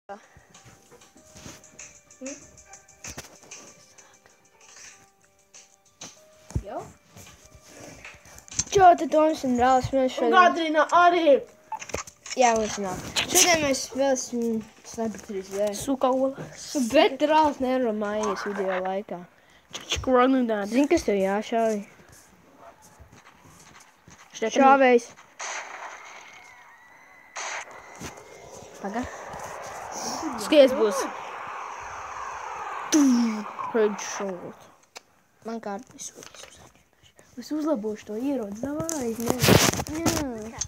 Jau? Čau, te Toms un brālis, mēs Un šodien... Katrīna arī. Jā, mums nāk. Šodien mēs spēlēsim Sniper 3D. Sukaula. Bet brālis nevar mājies video laikā. Čikranudāt. Zini, kas tev jāšauj? Šāvējs. Paga. Skaties būs. Headshot. Man kārt es uzlabošu to ierodu. Davai, jā.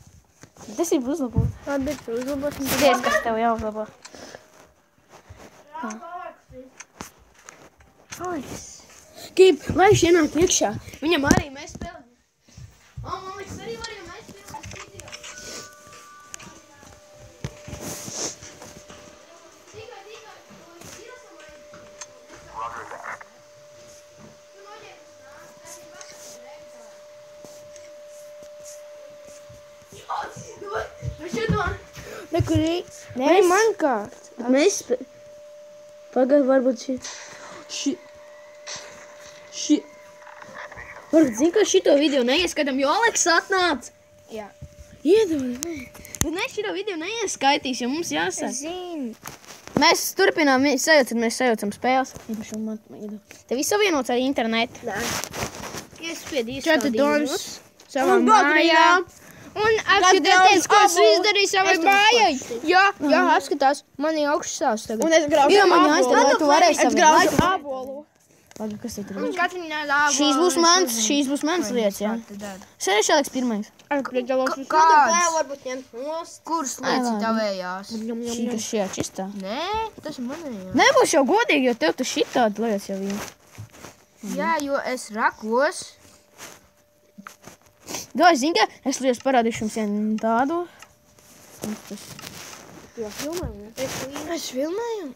Tas ir uzlabot. Tāda bet tu uzlabosim. Skaties, kas tev jāuzlabo. Alex. Kīp, lai viņš ienāk iekšā. Viņam arī mēs spēlējam. Man liekas, arī var, ja mēs spēlējam video. Nekurī. Nē, Mēs- man kārt. Mēs Pagaid, varbūt Varbūt zini, ka šito video neieskatam, jo Aleks atnāca. Jā. Iedod, nē. Bet mēs šito video neieskaitīs, jo mums jāsaka. Zini. Mēs turpinām, mēs sajaucam spēles. Tev viss savienots ar internetu. Nē. Iespied Čau, te Toms savā Un mājā. Un apskatieties, ko es izdarīju savai mājai. Jā, apskatās. Man ir augšstāvs tagad. Un es graužu Jā, man jāizdara, lai tu varēsi Es savu graužu laiku. ābolu. Labi, kas te tur Un ir? Katrīna lābo. Šīs būs mans lietas, jā. Sēdēšu Aleks pirmais. Kāds? varbūt ņemt nost. Kuras lietas ir tavējās? Šī šajā čistā. Nē, tas ir manējās. Nebūs jau godīgi, jo tev tu šitādi lietas jau ir. Jā, jo es rakos. Dod, zini, ka es lietas parādīšu jums vienu tādu. Es filmēju.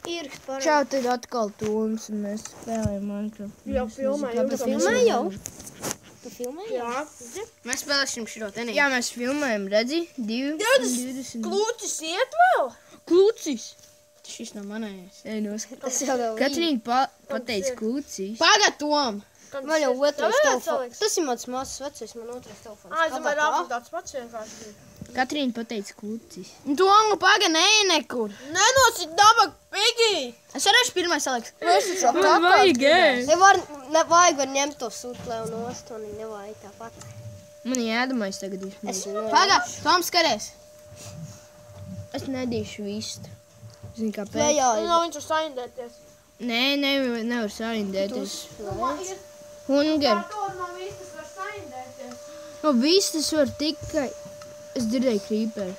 Ir par... Čau, tad atkal Toms un mēs spēlējam Minecraft. Jau filmēju. Kāpēc filmēji jau? Tu filmēji? Jā. Mēs spēlēsim šito tenī. Jā, mēs filmējam, redzi? 20. Klūcis iet vēl? Klūcis. Šis nav manējais. Ej, noskatās. Tas jau vēl Katrīna pateica klūcīs. Pagad, Tom! Man jau otrais telefons. Alex? Tas ir mans mazs vecais, man otrais telefons. Es domāju, Rāfs tāds pats vienkārši. Katrīna pateica klūcīs. Tom, pagad, nē, nekur. Nenosit dabak, pigi! Es varēšu pirmais, Aleks. Nevajag var ņemt to sutlē un nost, un nevajag tāpat. Man jādamais tagad ir. Es nu... Pagad, Tom, skaties. Es nedīšu vistu. Zini, Nē, kāpēc? jā, Viņš var saindēties. Nē, nevar saindēties. Hunger. No vistas var saindēties. No vistas var tikai... Es dzirdēju krīperi.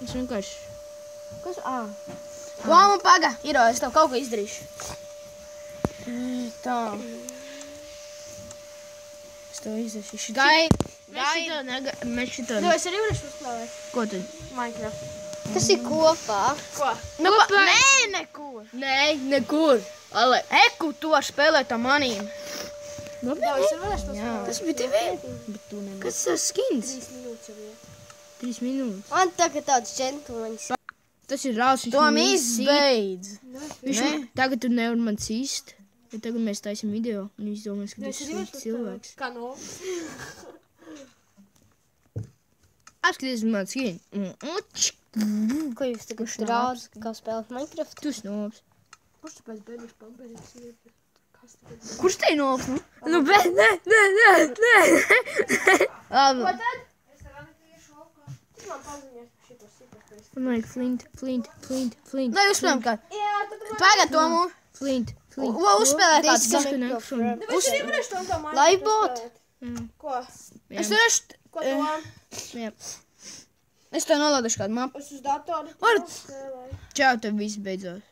Es vienkārši... kas? Tom, pagad, Iro, es tev kaut ko izdarīšu. Tā. Es tev izdarīšu. Mēs šito... Es arī varēšu uzspēlēt. Ko tad? Minecraft. Tas ir kopā. Ko? Nu, nē, nekur. Nē, nekur. Ale. Eku, tu var spēlēt ar manīm. Jā, es varēšu to spēlēt. Tas bija tev Bet tu nevar. Kas tas skins? 3 minūtes jau ir. 3 minūtes. Man tagad tāds džentlmenis. Tas ir rāls. Tom, izbeidz. Nē, tagad tu nevar man cīst. Ja tagad mēs taisim video, un viņš domās, ka tas ir slikts cilvēks. Kā no? Apskaties man skinu. Ko jūs tagad rādat, kā spēlēt Minecraft? Tu snobs. Kurš tu pēc bēdus pamperīgs ir? Kurš te nolps? Nu, bet, nē. Labi. tad? Es ar Aniku iešu laukā. Cik man paziņās par šito sitās? Man vajag flint. Lai uzspēlējam kādu. Jā, tad tu pagad, Tomu. Flint. Lai uzspēlēt kādu. This Es arī varēšu Tom kā Minecraft Livebot? spēlēt. Ko? Jā. Es varēšu... Ko, Tom? Jā. Es tev nolādīšu kādu mapu. Es uz datoru Var- spēlēju. Čau, tev viss beidzot.